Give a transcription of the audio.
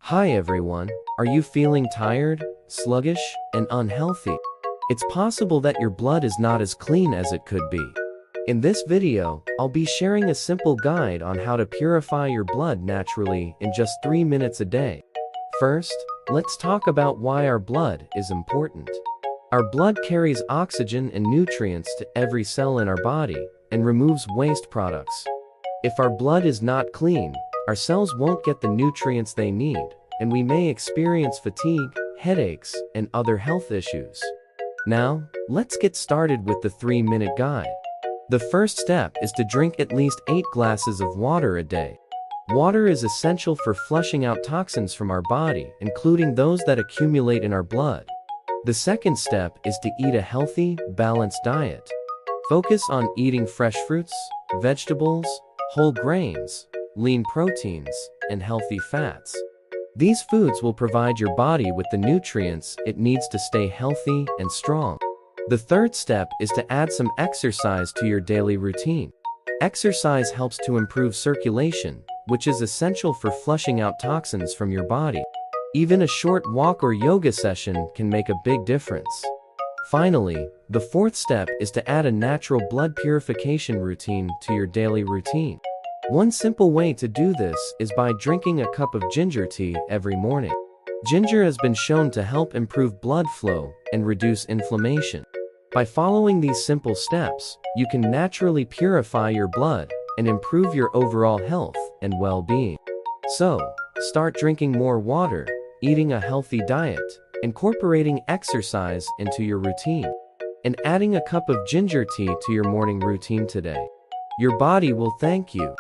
Hi everyone, are you feeling tired, sluggish, and unhealthy? It's possible that your blood is not as clean as it could be. In this video, I'll be sharing a simple guide on how to purify your blood naturally in just 3 minutes a day. First, let's talk about why our blood is important. Our blood carries oxygen and nutrients to every cell in our body and removes waste products. If our blood is not clean, our cells won't get the nutrients they need, and we may experience fatigue, headaches, and other health issues. Now, let's get started with the 3-minute guide. The first step is to drink at least 8 glasses of water a day. Water is essential for flushing out toxins from our body, including those that accumulate in our blood. The second step is to eat a healthy, balanced diet. Focus on eating fresh fruits, vegetables, whole grains, lean proteins, and healthy fats. These foods will provide your body with the nutrients it needs to stay healthy and strong. The third step is to add some exercise to your daily routine. Exercise helps to improve circulation, which is essential for flushing out toxins from your body. Even a short walk or yoga session can make a big difference. Finally, the fourth step is to add a natural blood purification routine to your daily routine. One simple way to do this is by drinking a cup of ginger tea every morning. Ginger has been shown to help improve blood flow and reduce inflammation. By following these simple steps, you can naturally purify your blood and improve your overall health and well-being. So, start drinking more water, eating a healthy diet, incorporating exercise into your routine, and adding a cup of ginger tea to your morning routine today. Your body will thank you.